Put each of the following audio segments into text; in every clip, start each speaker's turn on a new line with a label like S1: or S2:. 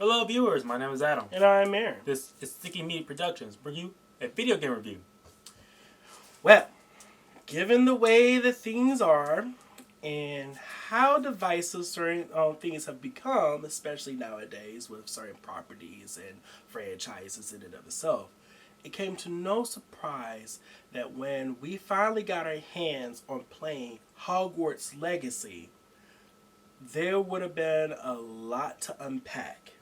S1: Hello viewers, my name is Adam.
S2: And I'm Aaron.
S1: This is Sticky Meat Productions, bring you a video game review.
S2: Well, given the way that things are and how divisive certain things have become, especially nowadays with certain properties and franchises in and of itself, it came to no surprise that when we finally got our hands on playing Hogwarts Legacy, there would have been a lot to unpack.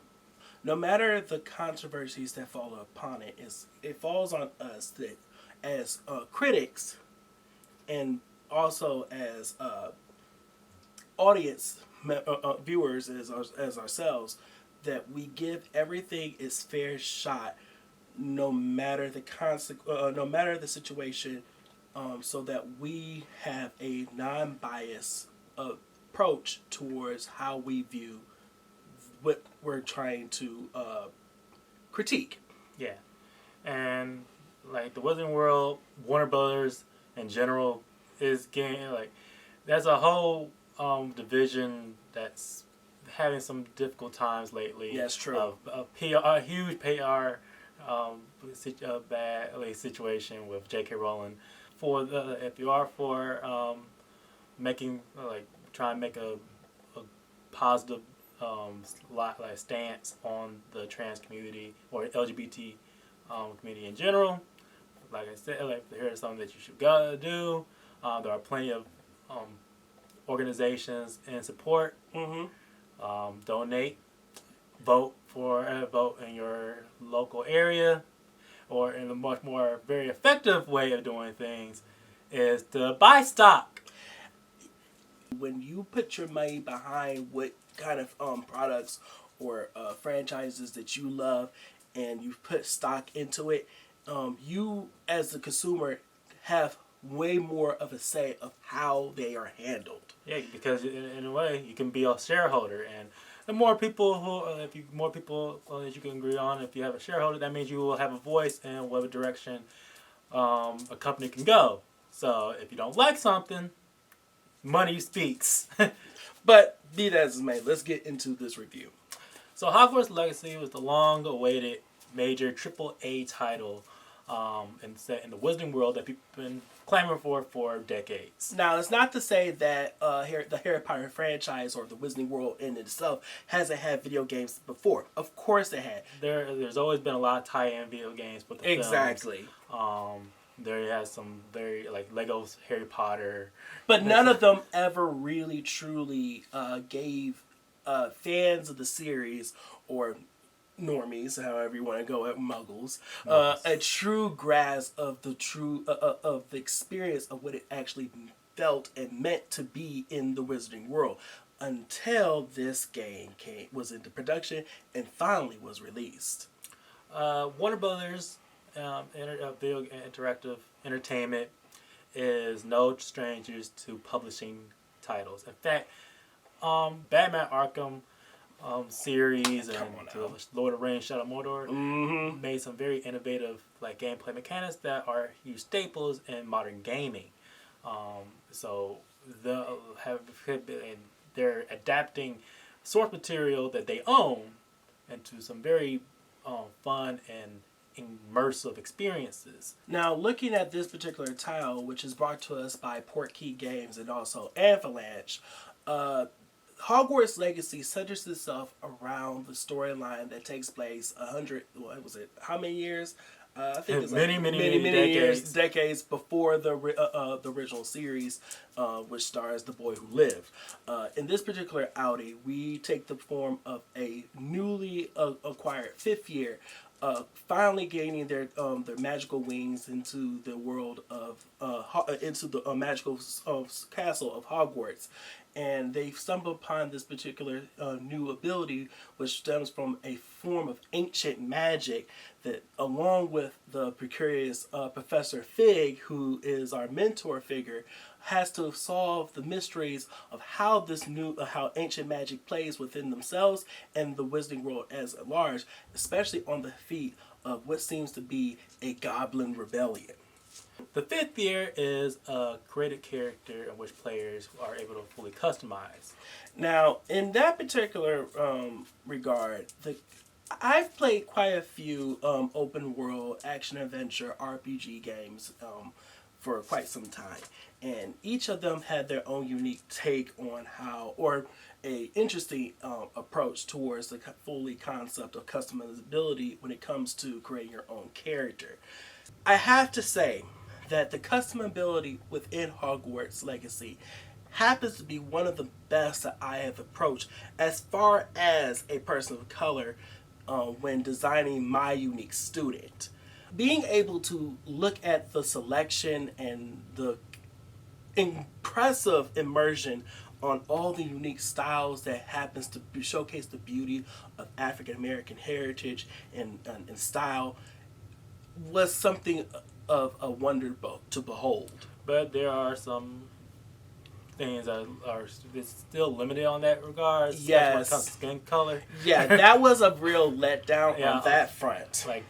S2: No matter the controversies that follow upon it, it falls on us that as critics and also as audience viewers as ourselves, that we give everything its fair shot, no matter the situation, so that we have a non-biased approach towards how we view what we're trying to critique.
S1: Yeah, and like the Wizarding World, Warner Brothers in general is getting that's a whole division that's having some difficult times lately.
S2: That's true.
S1: A huge PR bad situation with J.K. Rowling for the FBR for making trying to make a positive stance on the trans community or LGBT community in general. Like I said, here's something that you should go do. There are plenty of organizations in support.
S2: Mm-hmm.
S1: Donate, vote in your local area, or in a much more very effective way of doing things is to buy stock.
S2: When you put your money behind what kind of products or franchises that you love, and you put stock into it, you as the consumer have way more of a say of how they are handled.
S1: Yeah, because in a way you can be a shareholder, and the more people that you can agree on, if you have a shareholder, that means you will have a voice in whatever direction a company can go. So if you don't like something, money speaks.
S2: But be that as it may, let's get into this review.
S1: So Hogwarts Legacy was the long-awaited major AAA title set in the Wizarding World that people have been clamoring for decades.
S2: Now, it's not to say that the Harry Potter franchise or the Wizarding World in itself hasn't had video games before. Of course it had.
S1: There's always been a lot of tie-in video games with the
S2: exactly.
S1: films. There has some very Lego's Harry Potter,
S2: but none of them ever really truly gave fans of the series or normies, however you want to go at muggles, a true grasp of the of the experience of what it actually felt and meant to be in the Wizarding World, until this game was into production and finally was released.
S1: Warner Brothers Video Interactive Entertainment is no strangers to publishing titles. In fact, Batman Arkham series and the Lord of the Rings Shadow of Mordor made some very innovative gameplay mechanics that are huge staples in modern gaming. So they're adapting source material that they own into some very fun and immersive experiences.
S2: Now, looking at this particular title, which is brought to us by Portkey Games and also Avalanche, Hogwarts Legacy centers itself around the storyline that takes place how many years? I think it's many decades before the original series, which stars the boy who lived. In this particular outing, we take the form of a newly acquired fifth year, finally gaining their magical wings into the world of into the magical castle of Hogwarts, and they stumble upon this particular new ability, which stems from a form of ancient magic that, along with the precarious Professor Fig, who is our mentor figure, has to solve the mysteries of how how ancient magic plays within themselves and the Wizarding World as at large, especially on the feet of what seems to be a goblin rebellion.
S1: The fifth year is a created character in which players are able to fully customize.
S2: Now, in that particular regard, I've played quite a few open world action adventure RPG games for quite some time, and each of them had their own unique take on how, or a interesting approach towards the fully concept of customizability when it comes to creating your own character. I have to say that the customability within Hogwarts Legacy happens to be one of the best that I have approached as far as a person of color when designing my unique student. Being able to look at the selection and the impressive immersion on all the unique styles that happens to showcase the beauty of African American heritage and style was something of a wonder to behold.
S1: But there are some things that are still limited on that regard.
S2: Yes.
S1: When it comes to skin color.
S2: Yeah, that was a real letdown
S1: Yeah,
S2: on that front.
S1: Like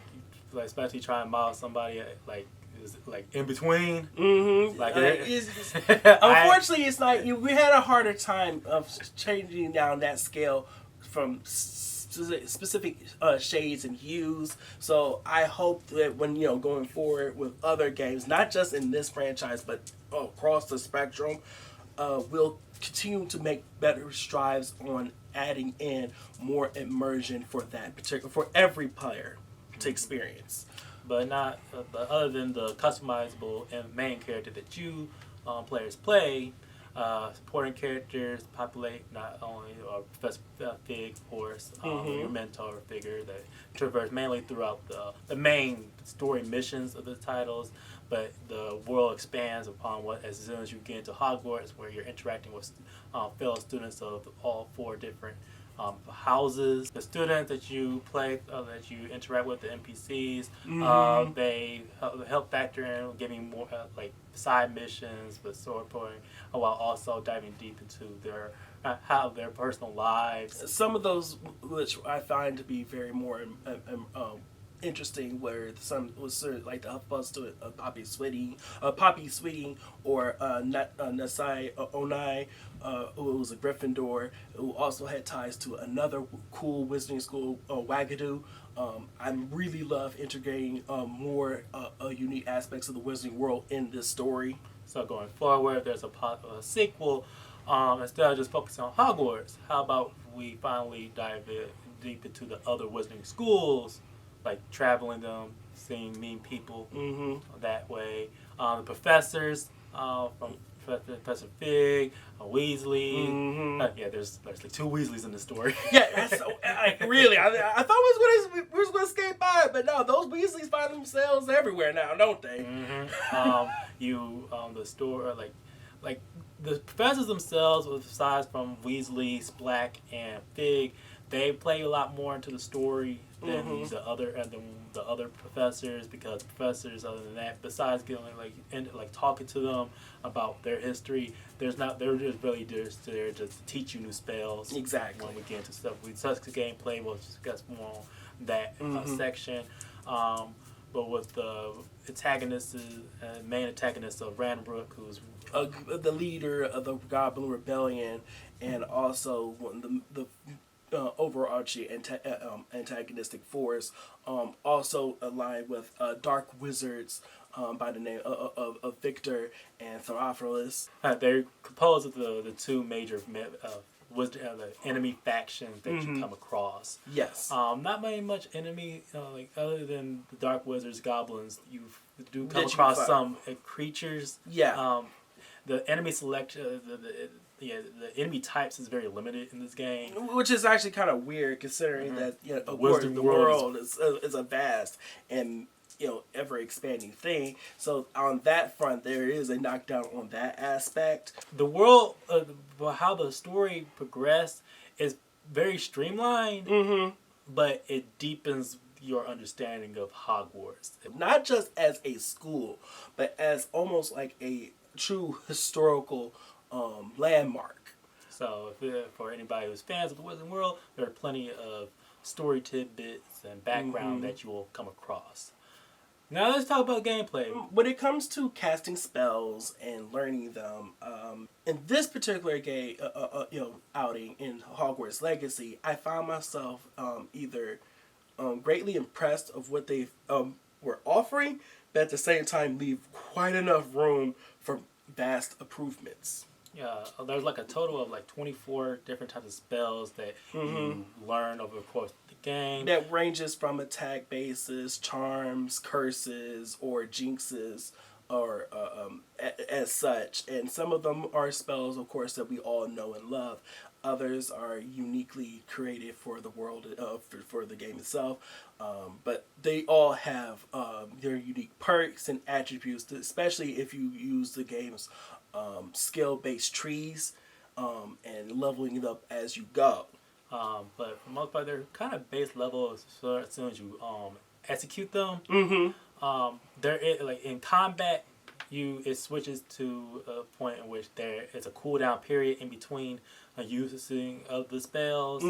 S1: especially trying to model somebody like in between.
S2: Mm-hmm.
S1: Like
S2: unfortunately, it's like we had a harder time of changing down that scale from specific shades and hues. So I hope that when going forward with other games, not just in this franchise but across the spectrum, we'll continue to make better strides on adding in more immersion for every player to experience.
S1: But not. But other than the customizable and main character that you players play, supporting characters populate not only Professor Fig, of course, your mentor figure that traverse mainly throughout the main story missions of the titles, but the world expands upon as soon as you get into Hogwarts, where you're interacting with fellow students of all four different houses. The students that you play, that you interact with, the NPCs, they help factor in giving more side missions with sword pulling, while also diving deep into their personal lives.
S2: Some of those which I find to be very more interesting, where some was like the Hufflepuff student, Poppy Sweeting, or Nasai Onai, who was a Gryffindor, who also had ties to another cool wizarding school, Wagadu. I really love integrating more unique aspects of the wizarding world in this story.
S1: So going forward, there's a sequel. Instead of just focusing on Hogwarts, how about we finally dive deep into the other wizarding schools, like traveling them, meeting people that way. The professors from Professor Fig, Weasley. Yeah, there's like two Weasleys in the story.
S2: Yeah, I thought we was gonna skate by it, but no, those Weasleys find themselves everywhere now, don't they?
S1: The store like the professors themselves, aside from Weasley, Black, and Fig, they play a lot more into the story than the other professors, because professors, other than that, besides getting talking to them about their history, they're just really just there to teach you new spells.
S2: Exactly.
S1: When we get into stuff, we discuss the gameplay, we'll discuss more on that section. But with the main antagonist of Ranbrook, who's
S2: the leader of the Goblin Rebellion, and also the overarching antagonistic force, also aligned with dark wizards by the name of Victor and Theophilus.
S1: They're composed of the two major the enemy factions that you come across.
S2: Yes.
S1: Not very much enemy, other than the dark wizards, goblins. You do come across some creatures.
S2: Yeah.
S1: The enemy selection, the enemy types is very limited in this game,
S2: which is actually kind of weird, considering that of course the world is a vast and ever expanding thing. So on that front, there is a knockdown on that aspect.
S1: The world, how the story progressed, is very streamlined, but it deepens your understanding of Hogwarts,
S2: not just as a school, but as almost like a true historical landmark.
S1: So for anybody who's fans of the Wizarding World, there are plenty of story tidbits and background that you will come across. Now let's talk about gameplay.
S2: When it comes to casting spells and learning them, in this particular game, outing in Hogwarts Legacy, I found myself either greatly impressed of what they were offering, but at the same time leave quite enough room for vast improvements.
S1: Yeah, there's like a total of like 24 different types of spells that you learn over the course of the game.
S2: That ranges from attack bases, charms, curses, or jinxes, or as such. And some of them are spells, of course, that we all know and love. Others are uniquely created for the world, for the game itself. But they all have their unique perks and attributes, especially if you use the game's skill-based trees and leveling it up as you go.
S1: But for the most part, they're kind of base level as soon as you execute them. There is, like in combat, it switches to a point in which there is a cooldown period in between using of the spells,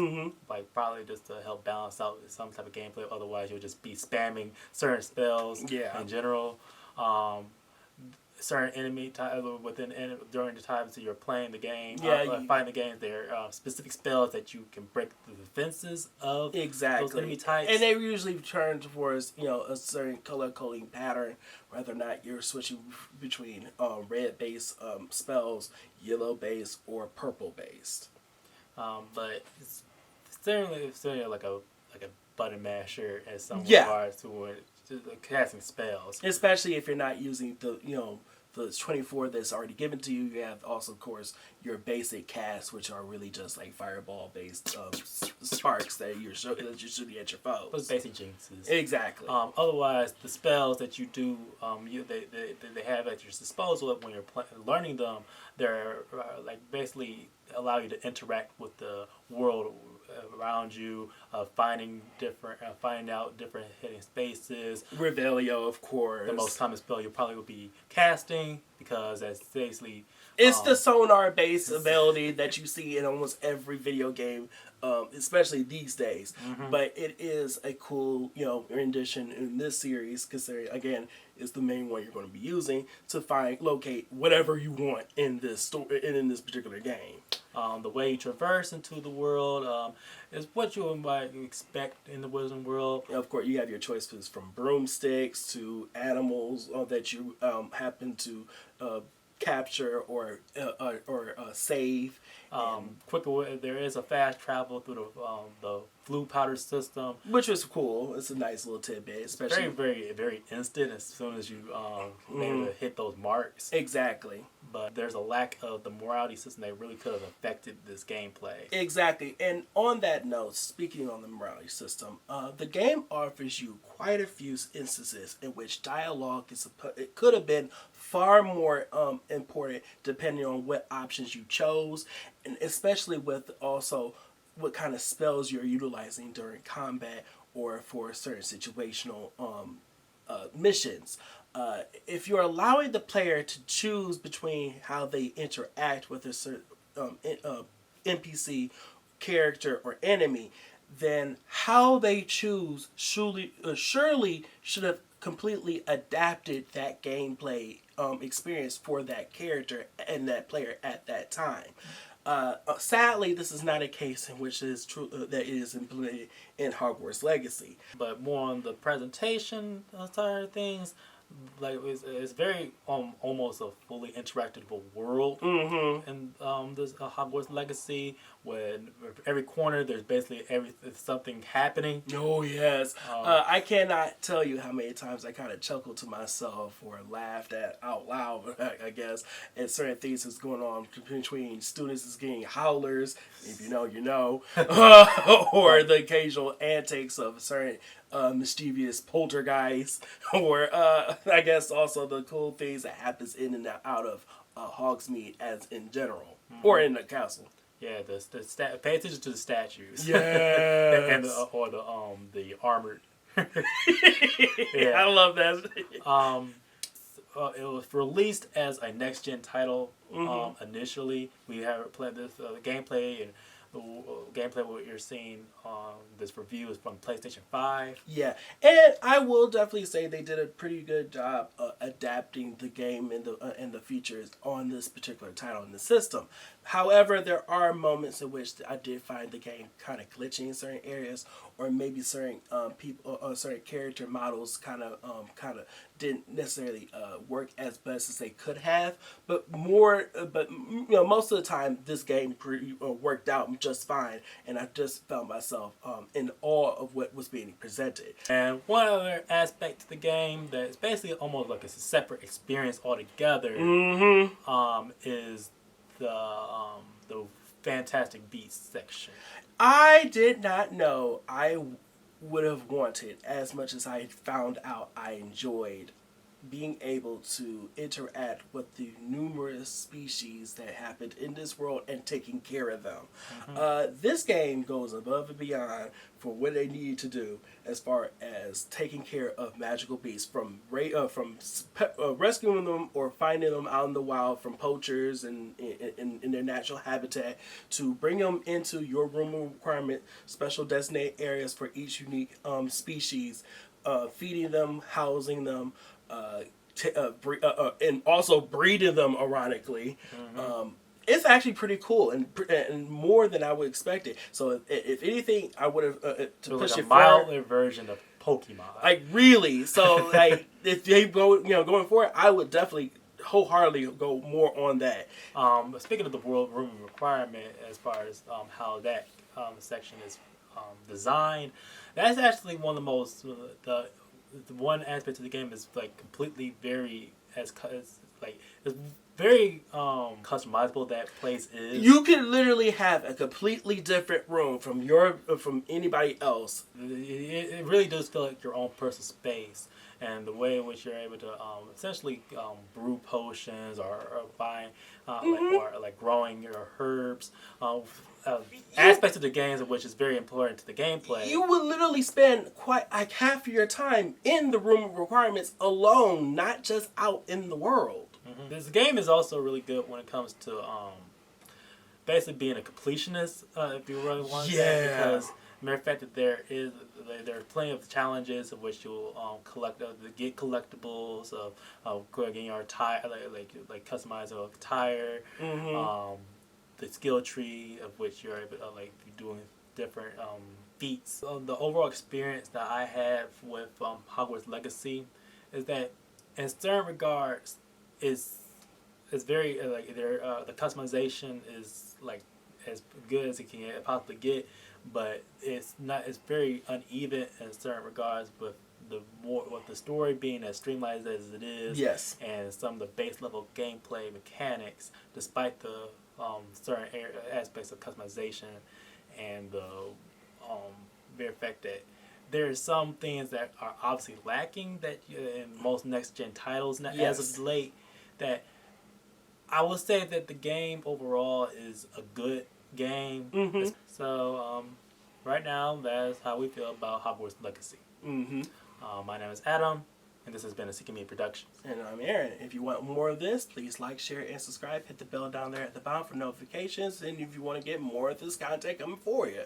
S1: like probably just to help balance out some type of gameplay. Otherwise, you'll just be spamming certain spells in general. Certain enemy during the times that you're playing the game, fighting the game, there are specific spells that you can break the defenses of those enemy types,
S2: and they usually turn towards a certain color coding pattern, whether or not you're switching between red based spells, yellow based, or purple based.
S1: But it's certainly like a button masher as some regards to casting spells.
S2: Especially if you're not using the 24 that's already given to you. You have also, of course, your basic casts, which are really just like fireball based sparks that you're shooting at your foes.
S1: Those basic jinxes.
S2: Exactly.
S1: Otherwise, the spells that you do, they have at your disposal when you're learning them. They're like basically allow you to interact with the world around you, finding out different hidden spaces.
S2: Revelio, of course.
S1: The most common spell you probably will be casting, because that's basically
S2: it's the sonar based ability that you see in almost every video game, especially these days. But it is a cool rendition in this series, considering again is the main one you're going to be using to locate whatever you want in this story in this particular game.
S1: The way you traverse into the world is what you might expect in the Wizarding World.
S2: Of course, you have your choices from broomsticks to animals that you happen to capture or save.
S1: Quicker, there is a fast travel through the blue powder system,
S2: which was cool. It's a nice little tidbit, especially
S1: very very instant as soon as you able to hit those marks.
S2: Exactly.
S1: But there's a lack of the morality system that really could have affected this gameplay.
S2: Exactly. And on that note, speaking on the morality system, the game offers you quite a few instances in which dialogue it could have been far more important depending on what options you chose, and especially with also what kind of spells you're utilizing during combat or for certain situational missions. If you're allowing the player to choose between how they interact with a certain NPC character or enemy, then how they choose surely should have completely adapted that gameplay experience for that character and that player at that time. Sadly, this is not a case in which is true that it is implemented in Hogwarts Legacy.
S1: But more on the presentation side of things, like it's very almost a fully interactable world in this Hogwarts Legacy. When every corner there's basically something happening.
S2: Oh yes, I cannot tell you how many times I kind of chuckled to myself or laughed out loud, I guess, at certain things that's going on between students is getting howlers, if you know, you know, or the occasional antics of certain mischievous poltergeist, or I guess also the cool things that happens in and out of Hogsmeade as in general, or in the castle.
S1: Yeah, pay attention to the statues.
S2: Yes.
S1: And the armored.
S2: Yeah, I love that.
S1: It was released as a next gen title initially. We have played this gameplay and the gameplay what you're seeing on this review is from PlayStation 5.
S2: Yeah, and I will definitely say they did a pretty good job adapting the game and the features on this particular title in the system. However, there are moments in which I did find the game kind of glitching in certain areas, or maybe certain people or certain character models kind of didn't necessarily work as best as they could have. But most of the time, this game worked out just fine, and I just found myself in awe of what was being presented.
S1: And one other aspect to the game that is basically almost like it's a separate experience altogether is the Fantastic Beasts section.
S2: I did not know I would have wanted as much as I found out I enjoyed being able to interact with the numerous species that happened in this world and taking care of them. This game goes above and beyond for what they need to do as far as taking care of magical beasts, from rescuing them or finding them out in the wild from poachers and in their natural habitat, to bring them into your room requirement special designated areas for each unique species, feeding them, housing them, and also breeding them, ironically. It's actually pretty cool and more than I would expect it. So if anything, I would have to push
S1: like a
S2: it
S1: milder
S2: forward.
S1: version of Pokemon.
S2: Like really, so like if they go, going forward, I would definitely wholeheartedly go more on that.
S1: Speaking of the world room requirement, as far as how that section is designed, that's actually one of the most the one aspect of the game is like completely very it's very customizable. That place is.
S2: You can literally have a completely different room from anybody else.
S1: It really does feel like your own personal space, and the way in which you're able to essentially brew potions or find like growing your herbs. Aspects of the games of which is very important to the gameplay.
S2: You would literally spend quite like half of your time in the room requirements alone, not just out in the world.
S1: This game is also really good when it comes to basically being a completionist, if you really want to. Because matter of fact that there's plenty of challenges of which you'll get collectibles of getting your tire, like customize a tire. The skill tree of which you're able to doing different feats. So the overall experience that I have with Hogwarts Legacy is that in certain regards is very the customization is like as good as it can possibly get, but it's very uneven in certain regards with the story being as streamlined as it is.
S2: Yes.
S1: And some of the base level gameplay mechanics, despite the certain aspects of customization and the very fact that there are some things that are obviously lacking that in most next gen titles as of late, that I would say that the game overall is a good game. So right now that's how we feel about Hogwarts Legacy. My name is Adam, and this has been a Seeking Me Productions.
S2: And I'm Aaron. If you want more of this, please like, share, and subscribe. Hit the bell down there at the bottom for notifications. And if you want to get more of this content coming for you,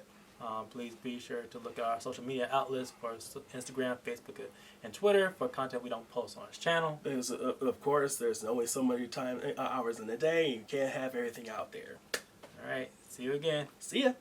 S1: please be sure to look at our social media outlets for Instagram, Facebook, and Twitter for content we don't post on this channel.
S2: Because, of course, there's only so many hours in the day. You can't have everything out there.
S1: All right. See you again.
S2: See ya.